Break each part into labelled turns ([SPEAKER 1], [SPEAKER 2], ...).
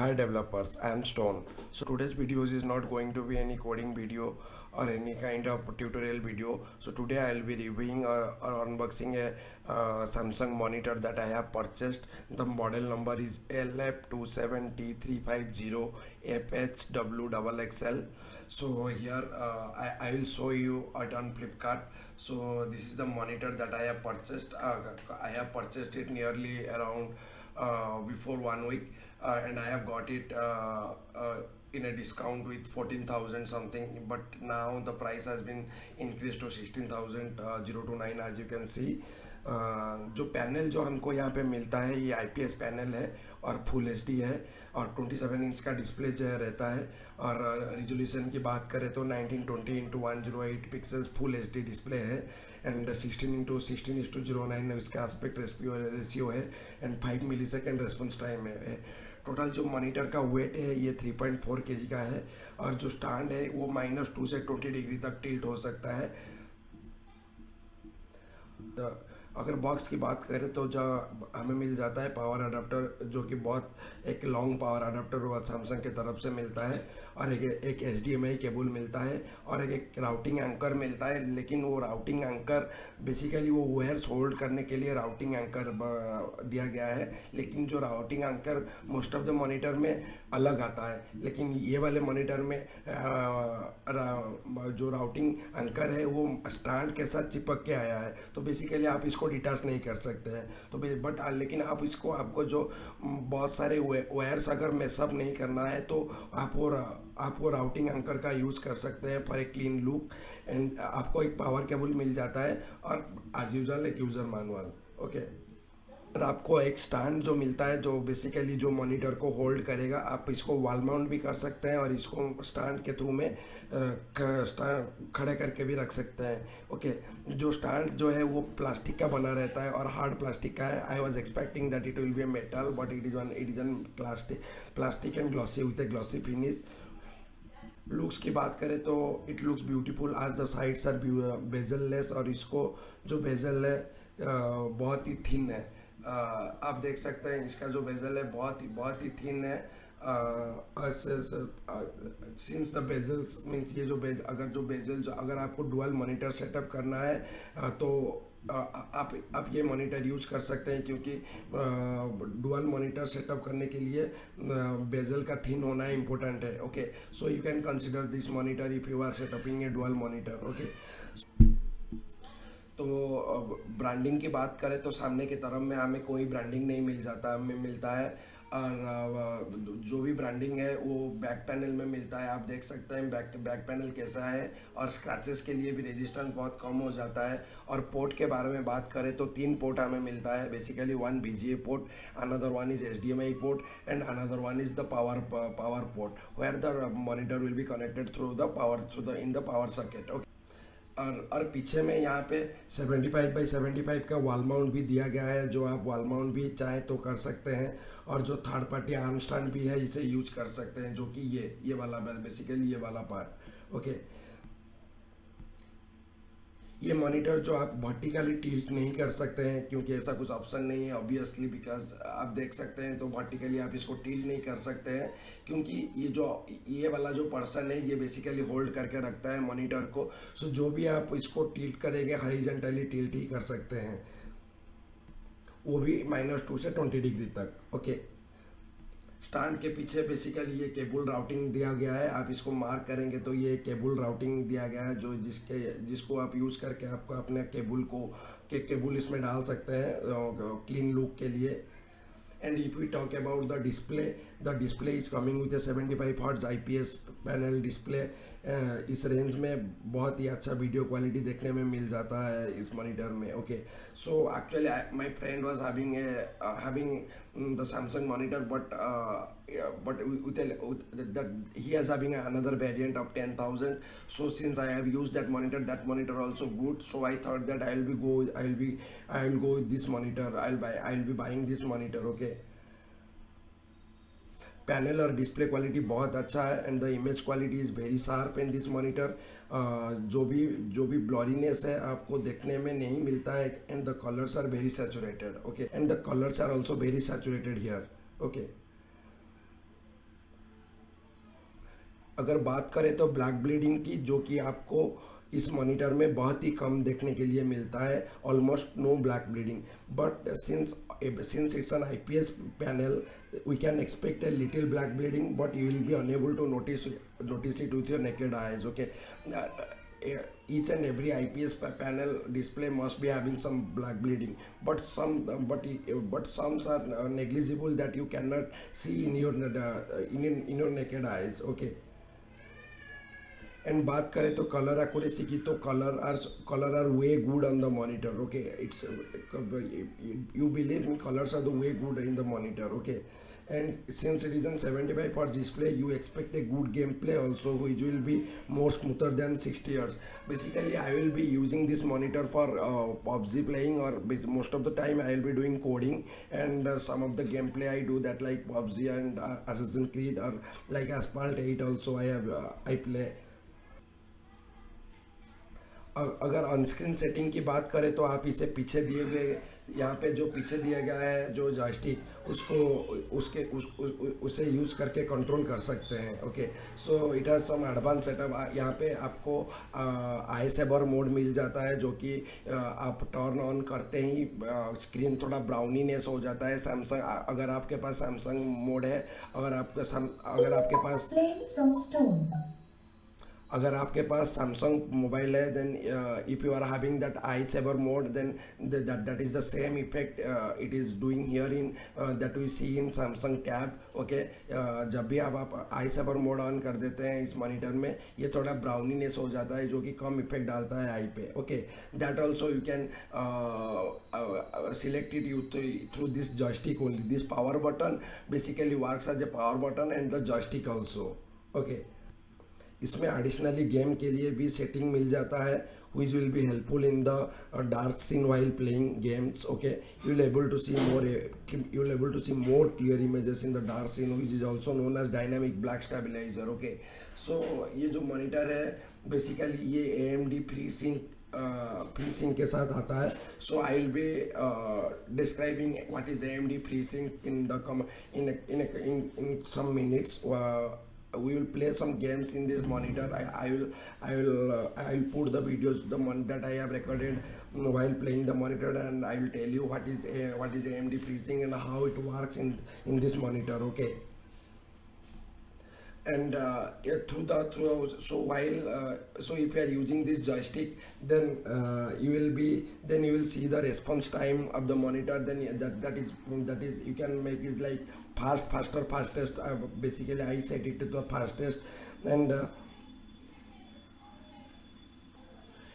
[SPEAKER 1] Hi developers, I am Stone. So today's videos is not going to be any coding video or any kind of tutorial video. So today I will be reviewing or unboxing a Samsung monitor that I have purchased. The model number is LF270T350FHW XXL. So here I will show you it on Flipkart. So this is the monitor that I have purchased. I have purchased it nearly around before 1 week, and I have got it in a discount with 14,000 something, but now the price has been increased to 16,029 as you can see. जो panel जो हमको यहाँ पे मिलता है ये IPS panel है और फुल HD है और 27 इंच का डिस्प्ले जो है रहता है और रिजोल्यूशन की बात करें तो 1920x108 pixels full HD display है एंड 16x16:09 उसका एस्पेक्ट रेशियो है एंड 5 मिलीसेकंड रेस्पॉन्स टाइम है। टोटल जो मॉनिटर का वेट है ये 3.4 kg का है और जो स्टैंड है वो -2 से 20 डिग्री तक टिल्ट हो सकता है। अगर बॉक्स की बात करें तो जो हमें मिल जाता है पावर अडाप्टर, जो कि बहुत एक लॉन्ग पावर अडाप्टर सैमसंग की तरफ से मिलता है और एक HDMI केबल मिलता है और एक राउटिंग एंकर मिलता है। लेकिन वो राउटिंग एंकर बेसिकली वो वायर्स होल्ड करने के लिए राउटिंग एंकर दिया गया है, लेकिन जो routing anchor most of the monitor में अलग आता है, लेकिन ये वाले मॉनिटर में जो राउटिंग एंकर है वो स्टैंड के साथ चिपक के आया है, तो बेसिकली आप इसको डिटैच नहीं कर सकते हैं। तो बट लेकिन आप इसको आपको जो बहुत सारे वायर्स अगर मेसअप नहीं करना है तो आप वो राउटिंग एंकर का यूज़ कर सकते हैं for a clean look. And आपको एक पावर केबल मिल जाता है और एज यूजुअल एक यूज़र मैनुअल। ओके, आपको एक स्टैंड जो मिलता है जो बेसिकली जो मॉनिटर को होल्ड करेगा। आप इसको वॉल माउंट भी कर सकते हैं और इसको स्टैंड के थ्रू में खड़े करके भी रख सकते हैं। ओके, जो स्टैंड जो है वो प्लास्टिक का बना रहता है और हार्ड प्लास्टिक का है। I was expecting that it will be a metal, but it is on plastic and glossy with a glossy finish. Looks की बात करें तो it looks beautiful as the sides are bezel less और इसको जो bezel है बहुत ही thin है। आप देख सकते हैं इसका जो बेजल है बहुत ही थिन है। सिंस द बेजल्स मीन्स ये जो बेजल अगर आपको डुअल मॉनिटर सेटअप करना है तो आप ये मॉनिटर यूज कर सकते हैं, क्योंकि डुअल मॉनिटर सेटअप करने के लिए बेजल का थिन होना इम्पोर्टेंट है। Okay, so you can consider this monitor if you are setting up a dual monitor. Okay, तो ब्रांडिंग की बात करें तो सामने की तरफ में हमें कोई ब्रांडिंग नहीं मिलता है और जो भी ब्रांडिंग है वो बैक पैनल में मिलता है। आप देख सकते हैं बैक पैनल कैसा है और स्क्रैचेस के लिए भी रेजिस्टेंस बहुत कम हो जाता है। और पोर्ट के बारे में बात करें तो 3 पोर्ट हमें मिलता है basically, 1 BGA port, another one is HDMI port and another one is the power port where the monitor will be connected through the power circuit. और पीछे में यहाँ पे 75x75 का वॉल माउंट भी दिया गया है, जो आप वॉल माउंट भी चाहें तो कर सकते हैं और जो थर्ड पार्टी आर्म स्टैंड भी है इसे यूज कर सकते हैं, जो कि ये वाला बेसिकली ये वाला पार्ट। ओके, ये मॉनिटर जो आप वर्टिकली टिल्ट नहीं कर सकते हैं क्योंकि ऐसा कुछ ऑप्शन नहीं है ऑब्वियसली, बिकॉज आप देख सकते हैं तो वर्टिकली आप इसको टिल्ट नहीं कर सकते हैं, क्योंकि ये वाला जो पर्सन है ये बेसिकली होल्ड करके रखता है मॉनिटर को। सो जो भी आप इसको टिल्ट करेंगे हॉरिजॉन्टली टिल्ट ही कर सकते हैं, वो भी -2 से 20 डिग्री तक। ओके, स्टैंड के पीछे बेसिकली ये केबल राउटिंग दिया गया है। आप इसको मार्क करेंगे तो ये केबल राउटिंग दिया गया है जो जिसको आप यूज़ करके आपको अपने केबल इसमें डाल सकते हैं क्लीन लुक के लिए। And if we talk about the display is coming with a 75 Hz IPS panel display. इस रेंज में बहुत ही अच्छा वीडियो क्वालिटी देखने में मिल जाता है इस मॉनिटर में। Okay, so actually my friend was having the Samsung monitor, but he is having another variant of 10,000. So since I have used that monitor also good, so I thought that I will go with this monitor. I'll be buying this monitor. Okay, panel और display quality बहुत अच्छा है and the image quality is very sharp in this monitor. जो भी ब्लॉरीनेस है आपको देखने में नहीं मिलता है and the colours are very saturated. Okay, and the colours are also very saturated here. Okay, अगर बात करें तो ब्लैक ब्लीडिंग की, जो कि आपको इस मॉनिटर में बहुत ही कम देखने के लिए मिलता है, almost no black bleeding. But since it's an IPS panel, we can expect a little black bleeding, but you will be unable to notice it with your naked eyes. Okay. Each and every IPS panel display must be having some black bleeding, but some are negligible that you cannot see in your naked eyes. Okay. And बात करें तो colour accuracy की, तो colour are way good on the monitor. Okay, it's you believe me, colours are the way good in the monitor. Okay, and since it is an 75 Hz display, you expect a good gameplay also, which will be more smoother than 60 Hz. Basically I will be using this monitor for PUBG playing, or most of the time I will be doing coding, and some of the gameplay I do that, like PUBG and Assassin's Creed, or like Asphalt 8 also I play. अगर on screen setting की बात करें तो आप इसे पीछे दिए गए, यहाँ पे जो पीछे दिया गया है जो जॉयस्टिक, उसको उसे यूज़ करके कंट्रोल कर सकते हैं. Okay, so it has some advance setup. यहाँ पे आपको आई सेवर मोड मिल जाता है, जो कि आप टर्न ऑन करते ही स्क्रीन थोड़ा ब्राउनीनेस हो जाता है. सैमसंग, अगर आपके पास सैमसंग मोड है, अगर आपके पास सैमसंग मोबाइल है, then if you are having that eye saver mode, then that is the same effect it is doing here in that we see in Samsung tab. Okay, जब भी आप आई saver mode on कर देते हैं इस monitor में, ये थोड़ा ब्राउनीनेस हो जाता है, जो कि कम इफेक्ट डालता है आई पे. Okay, that also you can select it you through this joystick only. This power button basically works as a power button and the joystick also. Okay, इसमें एडिशनली गेम के लिए भी सेटिंग मिल जाता है, which will be helpful in the dark scene while playing games. Okay, you will able to see more clear images in the dark scene, which is also known as dynamic black stabilizer. Okay, so ये जो monitor है basically ये AMD FreeSync के साथ आता है. So I will be describing what is AMD FreeSync in some minutes. We will play some games in this monitor. I will put the videos that I have recorded while playing the monitor, and I will tell you what is AMD FreeSync and how it works in this monitor. Okay, and so if you are using this joystick, then you will see the response time of the monitor. Then that is you can make it like fastest. Basically I set it to the fastest,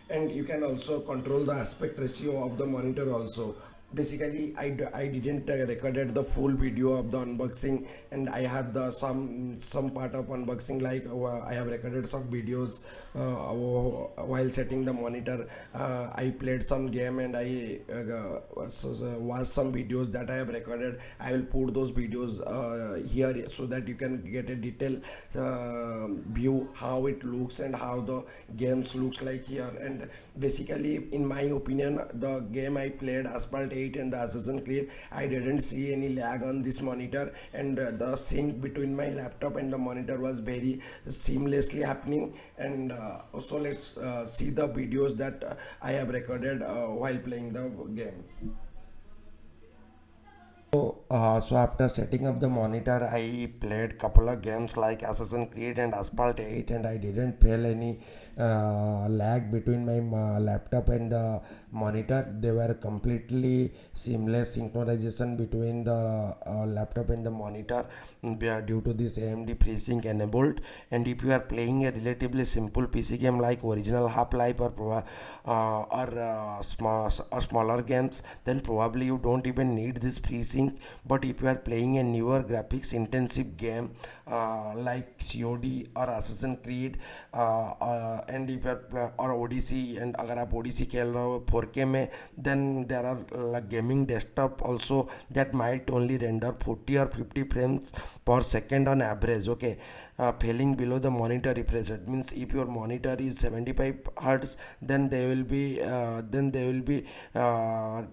[SPEAKER 1] and you can also control the aspect ratio of the monitor also. Basically I didn't recorded the full video of the unboxing, and I have the some part of unboxing, like I have recorded some videos while setting the monitor. I played some game, and I watched some videos that I have recorded. I will put those videos here, so that you can get a detailed view how it looks and how the games looks like here. And basically in my opinion, the game I played, Asphalt 8 and the Assassin's Creed, I didn't see any lag on this monitor, and the sync between my laptop and the monitor was very seamlessly happening. And so let's see the videos that I have recorded while playing the game. So after setting up the monitor, I played couple of games like Assassin's Creed and Asphalt 8, and I didn't feel any lag between my laptop and the monitor. They were completely seamless synchronization between the laptop and the monitor due to this AMD FreeSync enabled. And if you are playing a relatively simple PC game like original Half-Life or smaller games, then probably you don't even need this FreeSync. But if you are playing a newer graphics intensive game like COD or Assassin's Creed, and if you are or Odyssey, and अगर आप Odyssey खेल रहे हो 4K में, then there are gaming desktop also that might only render 40 or 50 frames per second on average. Okay, failing below the monitor refresh rate means if your monitor is 75 Hz, then they will be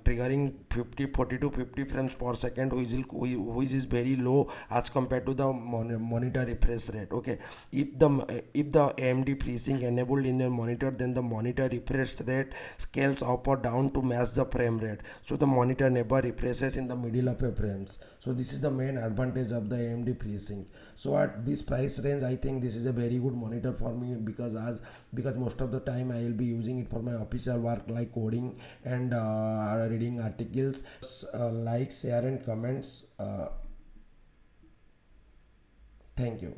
[SPEAKER 1] triggering 40 to 50 frames per second, which is very low as compared to the monitor refresh rate. Okay, if the AMD FreeSync enabled in your monitor, then the monitor refresh rate scales up or down to match the frame rate, so the monitor never refreshes in the middle of your frames. So this is the main advantage of the AMD FreeSync. So at this price range, I think this is a very good monitor for me, because most of the time I will be using it for my official work like coding and reading articles. Like, share and comments. Thank you.